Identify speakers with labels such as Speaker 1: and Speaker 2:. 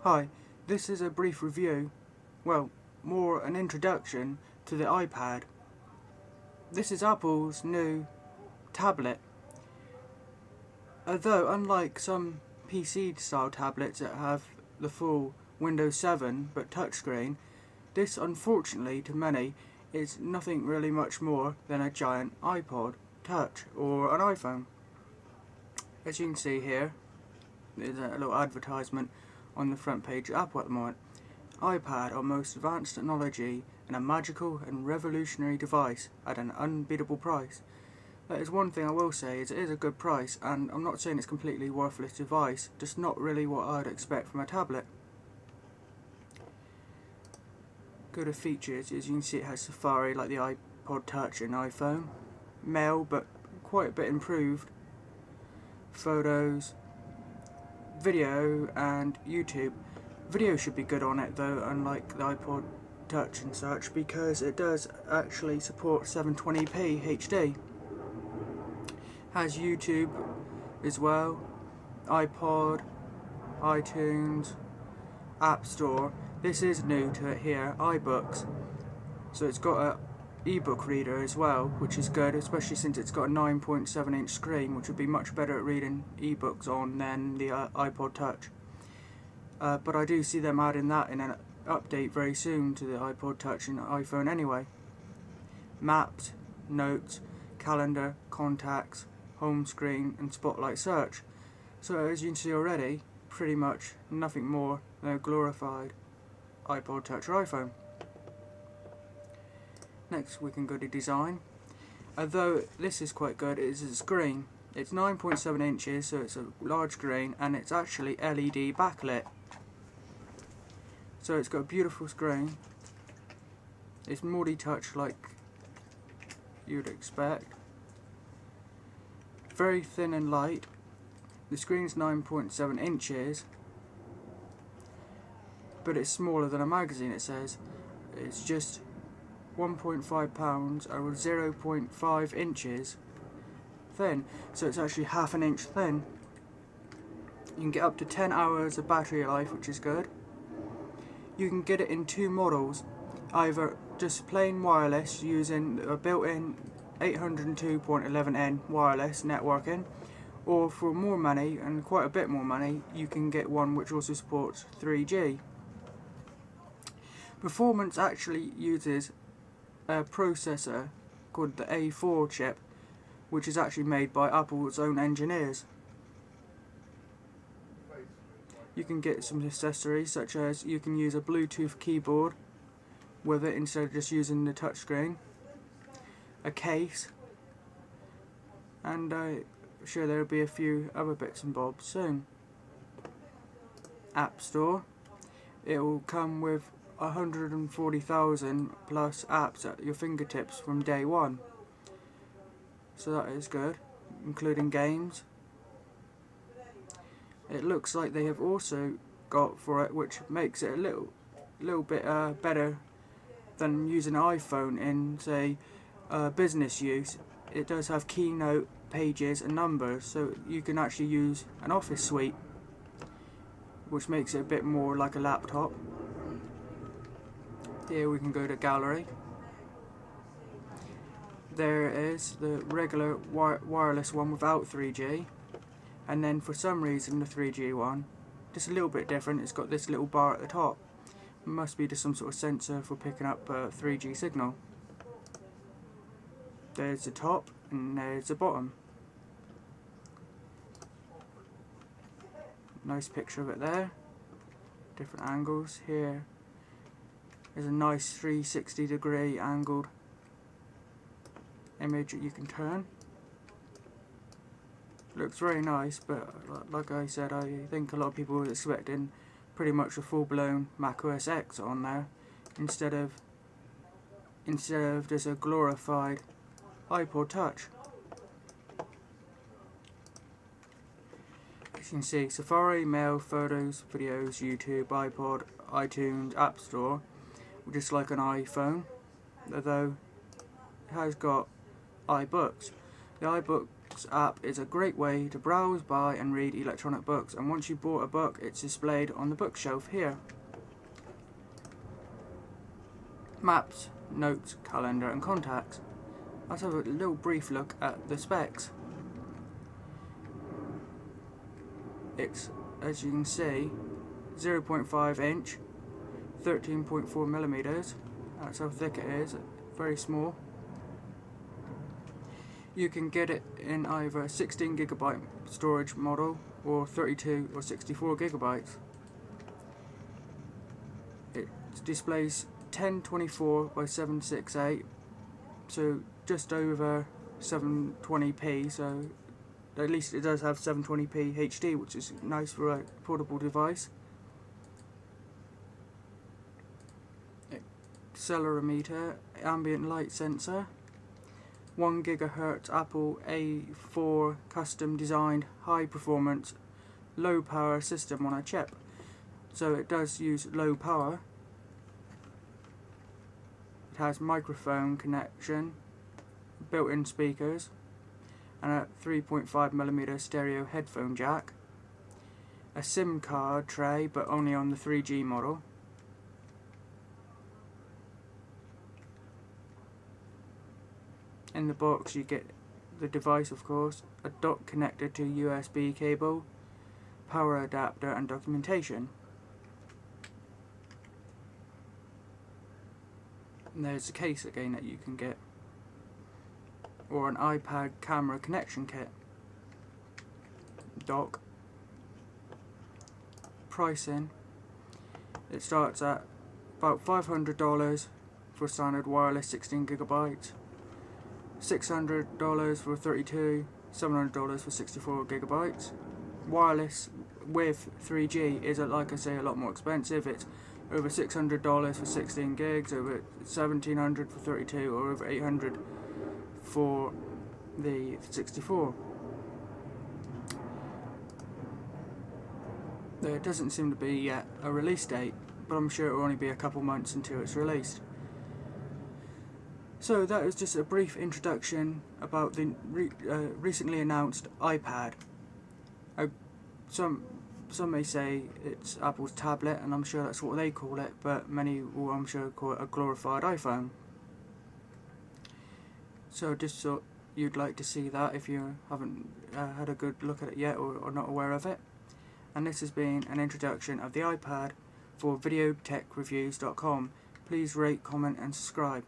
Speaker 1: Hi, this is a brief review, well, more an introduction to the iPad. This is Apple's new tablet. Although unlike some PC style tablets that have the full Windows 7 but touchscreen, this unfortunately to many is nothing really much more than a giant iPod Touch or an iPhone. As you can see here, there's a little advertisement on the front page of Apple at the moment. iPad, our most advanced technology and a magical and revolutionary device at an unbeatable price. That is one thing I will say, is it is a good price, and I'm not saying it's completely worthless device, just not really what I'd expect from a tablet. Go to features, as you can see it has Safari like the iPod Touch and iPhone. Mail, but quite a bit improved. Photos, video and YouTube. Video should be good on it though, unlike the iPod Touch and such, because it does actually support 720p HD. Has YouTube as well, iPod, iTunes, App Store. This is new to it here, iBooks. So it's got a ebook reader as well, which is good, especially since it's got a 9.7 inch screen, which would be much better at reading ebooks on than the iPod Touch. But I do see them adding that in an update very soon to the iPod Touch and iPhone anyway. Maps, notes, calendar, contacts, home screen and spotlight search. So as you can see already, pretty much nothing more than a glorified iPod Touch or iPhone. Next we can go to design. Although this is quite good, it is a screen. It's 9.7 inches, so it's a large screen, and it's actually LED backlit. So it's got a beautiful screen. It's multi-touch like you'd expect. Very thin and light. The screen's 9.7 inches, but it's smaller than a magazine, it says. It's just 1.5 pounds or 0.5 inches thin, so it's actually half an inch thin. You can get up to 10 hours of battery life, which is good. You can get it in two models, either just plain wireless using a built-in 802.11n wireless networking, or for more money, and quite a bit more money, you can get one which also supports 3G. Performance actually uses a processor called the A4 chip, which is actually made by Apple's own engineers. You can get some accessories, such as you can use a Bluetooth keyboard with it instead of just using the touchscreen, a case, and I'm sure there will be a few other bits and bobs soon. App Store. It will come with 140,000 plus apps at your fingertips from day one. So that is good, including games. It looks like they have also got for it, which makes it a little bit better than using an iPhone in, say, business use. It does have keynote pages and numbers, so you can actually use an office suite, which makes it a bit more like a laptop. Here we can go to gallery. There is the regular wireless one without 3G, and then for some reason the 3G one, just a little bit different, it's got this little bar at the top. It must be just some sort of sensor for picking up a 3G signal. There's the top and there's the bottom. Nice picture of it there. Different angles. Here is a nice 360-degree angled image that you can turn. Looks very nice, but like I said, I think a lot of people were expecting pretty much a full-blown Mac OS X on there instead of just a glorified iPod Touch. As you can see, Safari, Mail, Photos, Videos, YouTube, iPod, iTunes, App Store, just like an iPhone, although it has got iBooks. The iBooks Books app is a great way to browse, buy and read electronic books, and once you've bought a book, it's displayed on the bookshelf here. Maps, notes, calendar and contacts. Let's have a little brief look at the specs. It's, as you can see, 0.5 inch, 13.4 millimeters. That's how thick it is, very small. You can get it in either 16 gigabyte storage model or 32 or 64 gigabytes. It displays 1024 by 768, so just over 720p, so at least it does have 720p HD, which is nice for a portable device. Accelerometer, ambient light sensor, 1 GHz Apple A4 custom designed high performance low power system on a chip, so it does use low power. It has microphone connection, built-in speakers and a 3.5mm stereo headphone jack, a SIM card tray but only on the 3G model, in the box you get the device, of course, a dock connected to USB cable, power adapter and documentation. And there's a case again that you can get, or an iPad camera connection kit. Dock. Pricing. It starts at about $500 for standard wireless 16 gigabytes, $600 for 32, $700 for 64 gigabytes. Wireless with 3G is, like I say, a lot more expensive. It's over $600 for 16 gigs, over $1,700 for 32, or over $800 for the 64. There doesn't seem to be yet a release date, but I'm sure it will only be a couple months until it's released. So that is just a brief introduction about the recently announced iPad. Some may say it's Apple's tablet, and I'm sure that's what they call it, but many will, I'm sure, call it a glorified iPhone. So just so you'd like to see that if you haven't had a good look at it yet, or not aware of it. And this has been an introduction of the iPad for videotechreviews.com. Please rate, comment and subscribe.